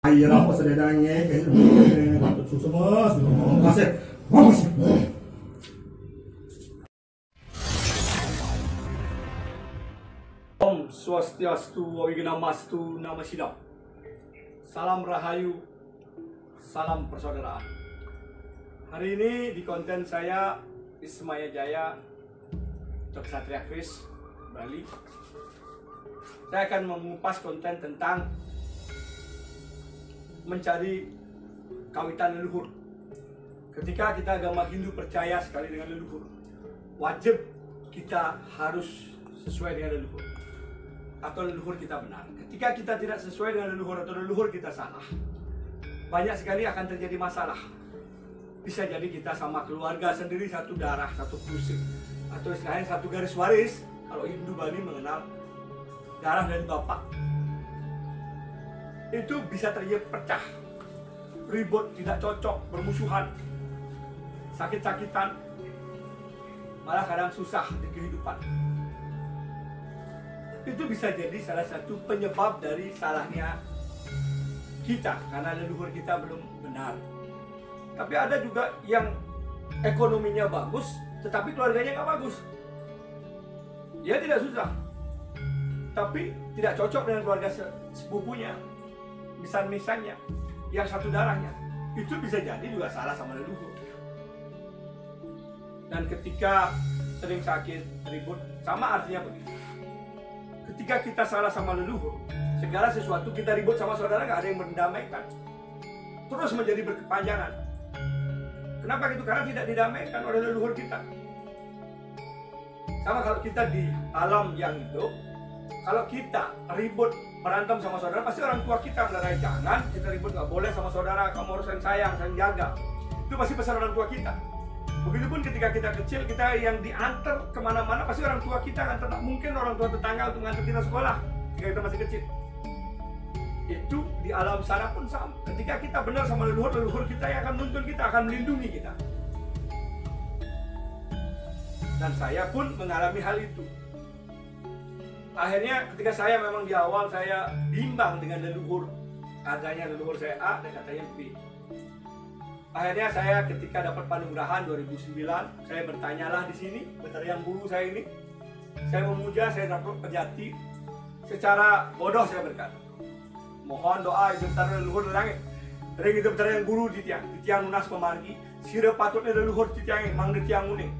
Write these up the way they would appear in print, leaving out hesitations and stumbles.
Air apa sededangnya kayak patut susah masih Om Swastiastu Wignastu Nama Sidam. Salam Rahayu, salam persaudaraan. Hari ini di konten saya Ismaya Jaya, Satria Kris, Bali. Saya akan mengupas konten tentang mencari kawitan leluhur. Ketika kita agama Hindu percaya sekali dengan leluhur, wajib kita harus sesuai dengan leluhur atau leluhur kita benar. Ketika kita tidak sesuai dengan leluhur atau leluhur kita salah, banyak sekali akan terjadi masalah. Bisa jadi kita sama keluarga sendiri satu darah, satu pusing, atau istilahnya satu garis waris. Kalau Hindu Bali mengenal darah dari bapak, itu bisa terjadi pecah, ribut, tidak cocok, bermusuhan, sakit-sakitan, malah kadang susah di kehidupan. Itu bisa jadi salah satu penyebab dari salahnya kita, karena leluhur kita belum benar. Tapi ada juga yang ekonominya bagus, tetapi keluarganya nggak bagus. Dia tidak susah, tapi tidak cocok dengan keluarga sepupunya, misalnya yang satu darahnya. Itu bisa jadi juga salah sama leluhur. Dan ketika sering sakit, ribut, sama artinya begitu. Ketika kita salah sama leluhur, segala sesuatu kita ribut sama saudara, nggak ada yang mendamaikan, terus menjadi berkepanjangan. Kenapa gitu? Karena tidak didamaikan oleh leluhur kita. Sama kalau kita di alam yang hidup, kalau kita ribut berantem sama saudara, pasti orang tua kita melarang, jangan kita ribut, nggak boleh sama saudara, kamu harus sayang, jaga. Itu pasti pesan orang tua kita. Begitupun ketika kita kecil, kita yang diantar kemana-mana, pasti orang tua kita akan tetap, mungkin orang tua tetangga untuk mengantar kita sekolah ketika kita masih kecil. Itu di alam sana pun sama. Ketika kita benar sama leluhur, leluhur kita yang akan menuntun kita, akan melindungi kita. Dan saya pun mengalami hal itu. Akhirnya ketika saya memang di awal saya bimbang dengan leluhur, adanya leluhur saya A dan katanya B. Akhirnya saya ketika dapat panugerahan 2009, saya bertanyalah di sini, betul yang guru saya ini, saya memuja, saya dapat pejati, secara bodoh saya berkata, mohon doa ibu betara leluhur langit, ring itu betara yang guru di tiang nunas pemargi, sira patutnya leluhur di tiang mang di tiang uning,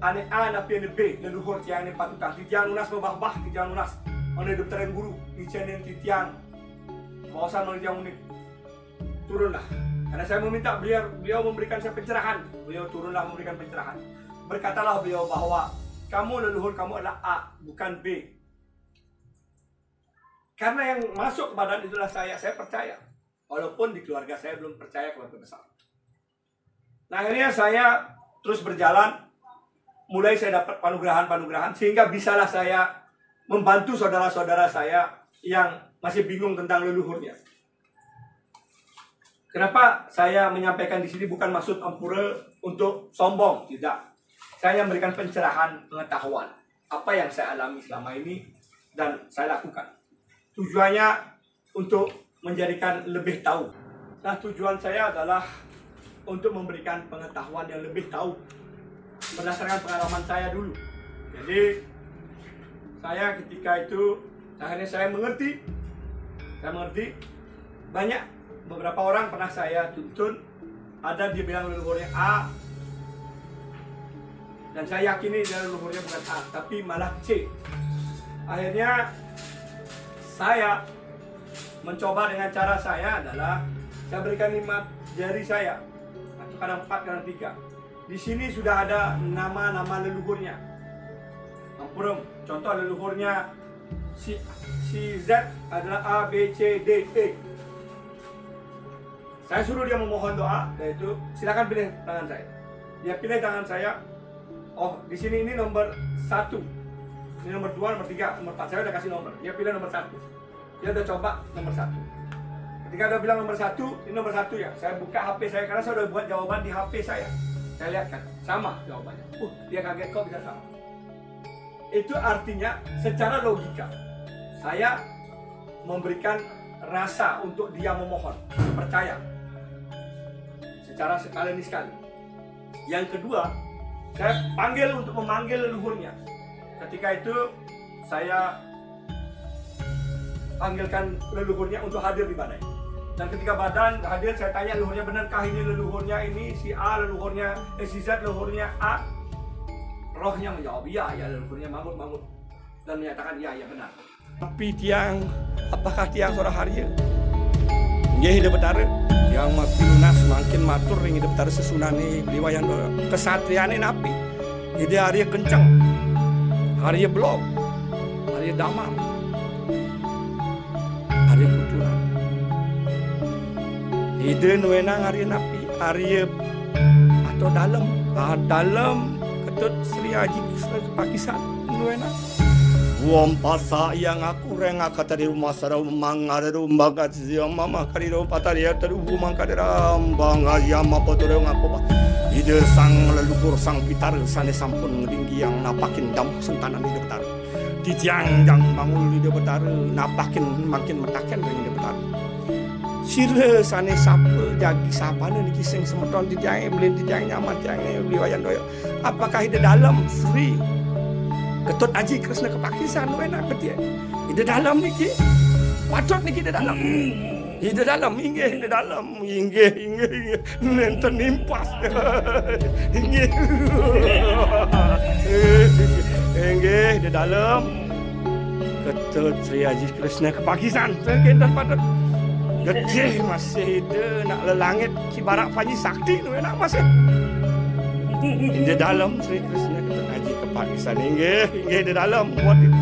ane A napi ane B leluhur tiang ini patutah di tiang nunas membah di tiang nunas, mang itu betara yang guru di tiang kawasan mang di tiang uning, turunlah. Karena saya meminta beliau memberikan saya pencerahan. Beliau turunlah memberikan pencerahan. Berkatalah beliau bahwa kamu leluhur kamu adalah A, bukan B. Karena yang masuk ke badan itulah saya percaya. Walaupun di keluarga saya belum percaya keluarga besar. Nah akhirnya saya terus berjalan. Mulai saya dapat panugerahan-panugerahan. Sehingga bisalah saya membantu saudara-saudara saya yang masih bingung tentang leluhurnya. Kenapa saya menyampaikan di sini bukan maksud ampura untuk sombong, tidak. Saya memberikan pencerahan pengetahuan apa yang saya alami selama ini dan saya lakukan. Tujuannya untuk menjadikan lebih tahu. Nah, tujuan saya adalah untuk memberikan pengetahuan yang lebih tahu berdasarkan pengalaman saya dulu. Jadi saya ketika itu akhirnya saya mengerti banyak. Beberapa orang pernah saya tuntun, ada dia bilang leluhurnya A, dan saya yakini dia leluhurnya bukan A, tapi malah C. Akhirnya saya mencoba dengan cara saya adalah saya berikan 5 jari saya, atau kadang 4, kadang 3. Di sini sudah ada nama-nama leluhurnya. Ampun, contoh leluhurnya si Z adalah A, B, C, D, E. Saya suruh dia memohon doa, yaitu silakan pilih tangan saya. Dia pilih tangan saya. Oh, di sini ini nomor 1, ini nomor 2, nomor 3, nomor 4. Saya udah kasih nomor. Dia pilih nomor 1. Dia udah coba nomor 1. Ketika dia bilang nomor 1, ini nomor 1 ya. Saya buka HP saya karena saya udah buat jawaban di HP saya. Saya lihat kan, sama jawabannya. Dia kaget kok bisa sama. Itu artinya secara logika saya memberikan rasa untuk dia memohon, percaya secara sekali ini sekali. Yang kedua, saya panggil untuk memanggil leluhurnya. Ketika itu saya panggilkan leluhurnya untuk hadir di badai. Dan ketika badan hadir, saya tanya leluhurnya, benarkah ini leluhurnya ini si A, leluhurnya si Z, leluhurnya A? Rohnya menjawab, iya, leluhurnya Mamut. Dan menyatakan, iya, benar. Tapi tiang, apakah tiang seorang Harya? Nggih hidup betara. Yang makin lunas, makin matur ring hidup betara sesunane liwayan kesatriane napi. Ide Harya kenceng, Harya blok, Harya damar, Harya kuturan. Ide nuenang Harya napi, Harya atau dalam ketut Sri Haji Pakistan nuenang. Wong pasa yang aku reng kata di rumah sarau mangare rumah gaji mama kariro pataria teru mangkare rambang ayam apa tuh ngapo ide sang leluhur sang pitar sane sampun tinggi yang napakin dam sentanan ide betar titiang jang bangul ide betar napakin makin metaken ring ide betar sire sane sape jagi sapane niki sing semeton titiang beli titiang nyaman titiang liwayan doyo apakah ide dalam Sri Ketut Haji Krishna ke Pakistan enak betul. Di dalam niki. Patut niki di dalam. Di dalam inggih di dalam inggih nenten nimpas. Inggih. Inggih di dalam Ketut Sri Haji Krishna ke Pakistan. Kendan patut. Gede masih de nak lelangit kibarak Panji Sakti enak masih. Di dalam Sri Krishna Ketut Haji ke Pakistan inggih di dalam buat itu.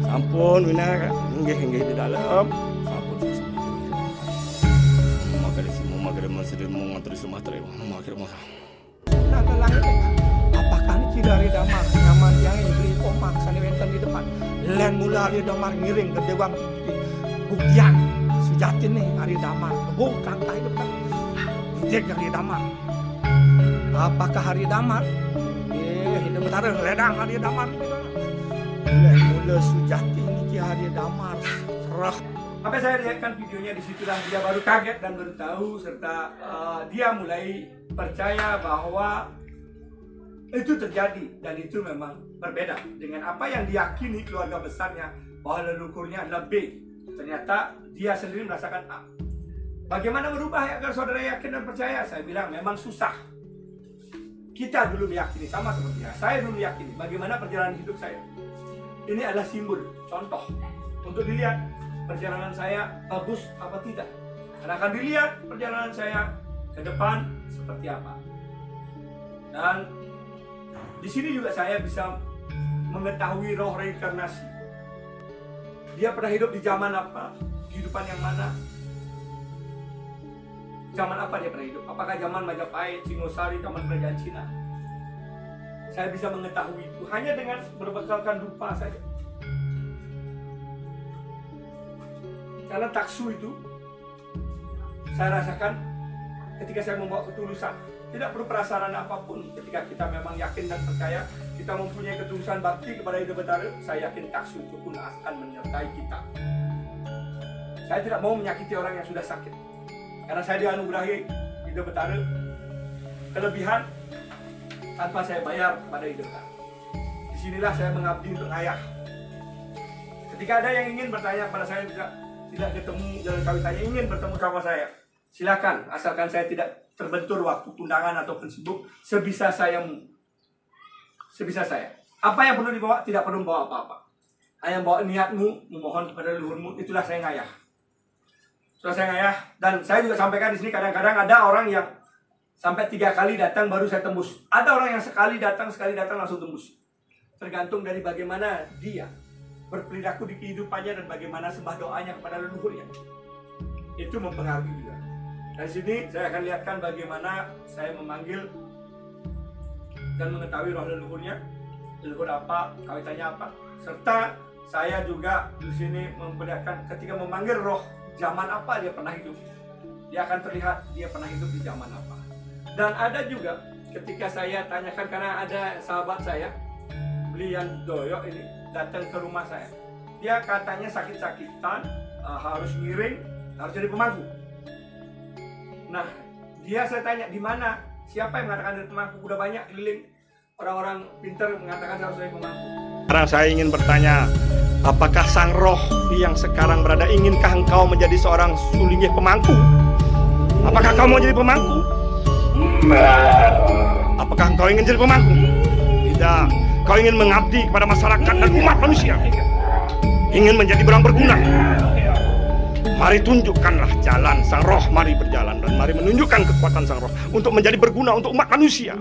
Sampun wina inggih di dalam. Sampun semua magari masih mau ngatur Sumatera magari masa. Nah langit apakah ini dari damar nyaman yang beli omang sane wenten di depan. Len mula hari damar ngiring ke dewang buktian sejati nih hari damar kebuk kantai depan. Ijek hari damar. Apakah hari damar? Hidup betara ledang hari damar ini. Mula sujati ini hari damar. Serah. Sampai saya lihatkan videonya, disitulah dia baru kaget dan baru tahu serta dia mulai percaya bahwa itu terjadi dan itu memang berbeda dengan apa yang diyakini keluarga besarnya bahwa leluhurnya adalah B. Ternyata dia sendiri merasakan A. Bagaimana merubah agar saudara yakin dan percaya? Saya bilang memang susah. Kita dulu meyakini, sama seperti saya dulu meyakini bagaimana perjalanan hidup saya. Ini adalah simbol, contoh untuk dilihat perjalanan saya bagus apa tidak. Dan akan dilihat perjalanan saya ke depan seperti apa. Dan di sini juga saya bisa mengetahui roh reinkarnasi. Dia pernah hidup di zaman apa, kehidupan yang mana. Zaman apa dia pernah hidup? Apakah zaman Majapahit, Singosari, zaman kerajaan Cina? Saya bisa mengetahui itu hanya dengan berbekalkan rupa saja. Karena taksu itu, saya rasakan ketika saya membawa ketulusan. Tidak perlu prasarana apapun. Ketika kita memang yakin dan percaya, kita mempunyai ketulusan bakti kepada Hidup Betara, saya yakin taksu itu pun akan menyertai kita. Saya tidak mau menyakiti orang yang sudah sakit. Karena saya dianugerahi Hidup Betara kelebihan tanpa saya bayar kepada Hidup Betara. Disinilah saya mengabdi untuk ayah. Ketika ada yang ingin bertanya kepada saya tidak ketemu jalan kawitannya, ingin bertemu sama saya, silakan, asalkan saya tidak terbentur waktu undangan ataupun sibuk, sebisa saya. Apa yang perlu dibawa, tidak perlu membawa apa-apa. Hanya bawa niatmu, memohon kepada leluhurmu, itulah saya ngayah. Selesai ya, dan saya juga sampaikan di sini kadang-kadang ada orang yang sampai 3 kali datang baru saya tembus. Ada orang yang sekali datang langsung tembus. Tergantung dari bagaimana dia berperilaku di kehidupannya dan bagaimana sembah doanya kepada leluhurnya. Itu mempengaruhi juga. Dari sini saya akan lihatkan bagaimana saya memanggil dan mengetahui roh leluhurnya, leluhur apa, kawitannya apa, serta saya juga di sini memperlihatkan ketika memanggil roh zaman apa dia pernah hidup. Dia akan terlihat dia pernah hidup di zaman apa. Dan ada juga ketika saya tanyakan, karena ada sahabat saya Blian Doyo ini datang ke rumah saya. Dia katanya sakit-sakitan, harus ngiring harus jadi pemangku. Nah, dia saya tanya di mana, siapa yang mengatakan jadi pemangku? Udah banyak keliling orang-orang pintar mengatakan harus jadi pemangku. Sekarang saya ingin bertanya, apakah sang roh yang sekarang berada, inginkah engkau menjadi seorang sulingih pemangku? Apakah kau mau jadi pemangku? Apakah engkau ingin jadi pemangku? Tidak. Kau ingin mengabdi kepada masyarakat dan umat manusia, ingin menjadi orang berguna. Mari tunjukkanlah jalan sang roh, mari berjalan dan mari menunjukkan kekuatan sang roh untuk menjadi berguna untuk umat manusia.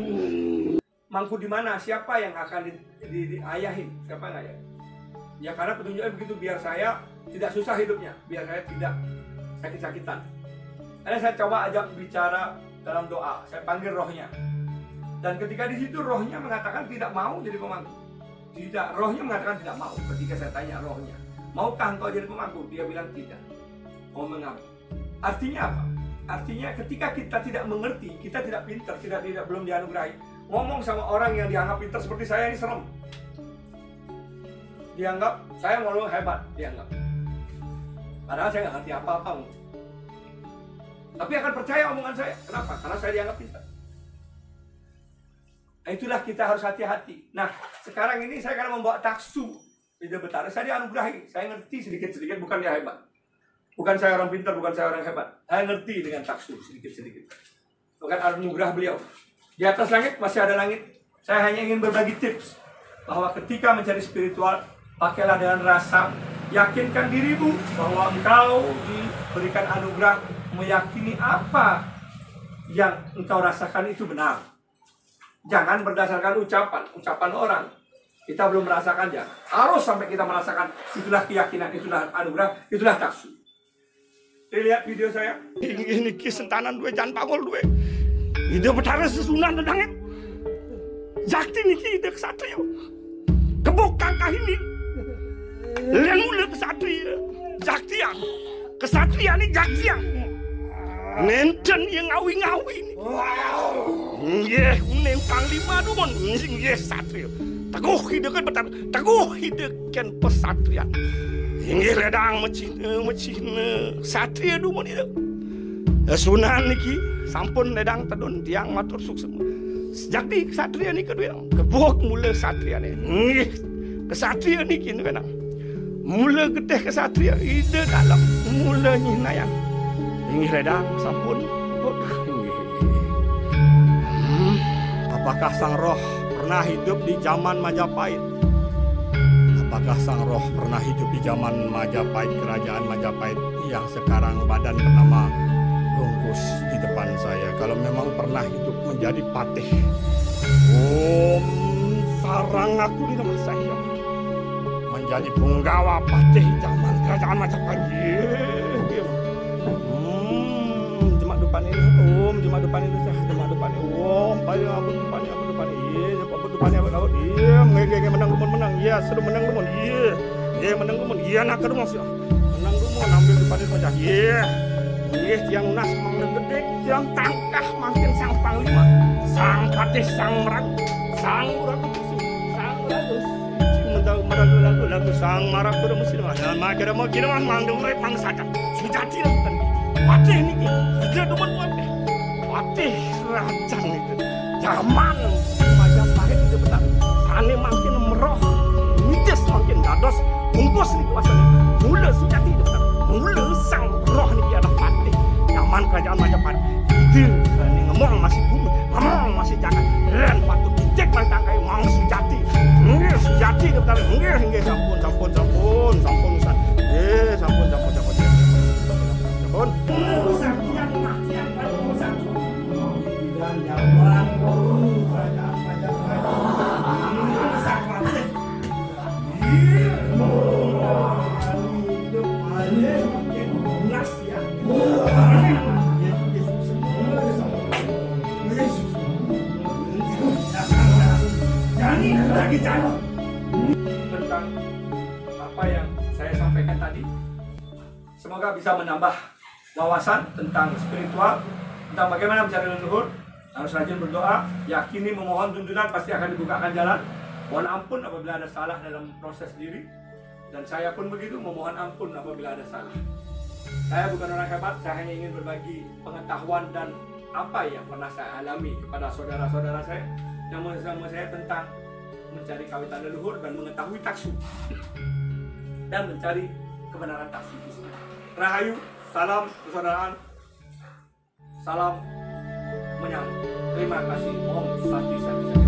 Mangku di mana? Siapa yang akan diayahin? Siapa yang ayah? Ya karena petunjuknya begitu, biar saya tidak susah hidupnya, biar saya tidak sakit-sakitan. Karena saya coba ajak bicara dalam doa, saya panggil rohnya. Dan ketika di situ rohnya mengatakan tidak mau jadi pemangku. Tidak, rohnya mengatakan tidak mau. Ketika saya tanya rohnya, maukah engkau jadi pemangku? Dia bilang tidak. Mau mengabdi. Artinya apa? Artinya ketika kita tidak mengerti, kita tidak pintar, tidak belum dianugerahi. Ngomong sama orang yang dianggap pintar seperti saya ini serem. Dianggap saya ngomong hebat, dianggap. Padahal saya nggak ngerti apa-apa. Tapi akan percaya omongan saya. Kenapa? Karena saya dianggap pintar. Nah, itulah kita harus hati-hati. Nah, sekarang ini saya karena membawa taksu Ide Betara, saya dianugerahi. Saya ngerti sedikit-sedikit, bukan dia hebat. Bukan saya orang pintar, bukan saya orang hebat. Saya ngerti dengan taksu sedikit-sedikit. Bukan anugerah beliau. Di atas langit masih ada langit. Saya hanya ingin berbagi tips bahwa ketika mencari spiritual, pakailah dengan rasa, yakinkan dirimu bahwa engkau diberikan anugerah, meyakini apa yang engkau rasakan itu benar. Jangan berdasarkan ucapan orang. Kita belum merasakannya. Harus sampai kita merasakan, itulah keyakinan, itulah anugerah, itulah taksu. Lihat video saya. Ini kisentanan dua jangan pangol dua. Ide Betara sesunan dedangnya. Jakti niki ide kesatria. Kebuk kakak ini. Lian mula kesatria. Jakti yang. Kesatria ini jakti yang. Nenten yang ngawi-ngawi ini. Ye, neng panglima dumon. Ye satria. Teguh ide kan Betara. Teguh ide kan pesatria. Inggih ledang mecina satria dumon itu. Sunan niki sampun ledang tedun tiang matur sukses. Jadi kesatria ni kedua kebuk mula satria ni. Inggih kesatria niki kadang. Mula getih kesatria ide dalam mula nyinayang. Inggih ledang sampun. Apakah sang roh pernah hidup di zaman Majapahit? Apakah sang roh pernah hidup di zaman Majapahit, kerajaan Majapahit yang sekarang badan bernama Rungkus di depan saya? Kalau memang pernah hidup menjadi patih, Om sarang aku di nama saya menjadi penggawa patih zaman kerajaan Majapahit. Cuma depan ini, Om, cuma depan itu sah, cuma depan ini, Om, paling apa depan ini, apa depannya, iya, menang menang, iya, sudah menang lumon, iya, menang lumon, iya, nak rumah sih, menang lumon, ambil depan itu aja, iya, yang nas mang gede, yang tangkah makin sang panglima, sang patih, sang meragu, sang lagu sang marak kuda mesin ada makira mau kira mang dong mang saja sudah tidak tadi patih ini dia demen patih patih rajan itu zaman Majapahit itu betul sane makin meroh mides makin dados bungkus nih kuasanya mula sejati itu betul mula sang roh ini adalah patih zaman kerajaan Majapahit itu sane ngomong masih bumi ngomong masih jangan dan patut dicek masih tangkai mang sejati sejati itu betul enggak sampun usan sampun Saktian pada urusan dan zaman kerajaan Majapahit sakratnya hidup aja makin lunas ya jadi lagi jalan tentang apa yang saya sampaikan tadi. Semoga bisa menambah wawasan tentang spiritual, tentang bagaimana mencari leluhur. Harus rajin berdoa, yakini memohon tuntunan, pasti akan dibukakan jalan. Mohon ampun apabila ada salah dalam proses diri. Dan saya pun begitu, memohon ampun apabila ada salah. Saya bukan orang hebat, saya hanya ingin berbagi pengetahuan dan apa yang pernah saya alami kepada saudara-saudara saya yang bersama saya tentang mencari kawitan leluhur dan mengetahui taksu dan mencari kebenaran taksu. Rahayu, salam persaudaraan, salam menyambut. Terima kasih. Om Santi Santi.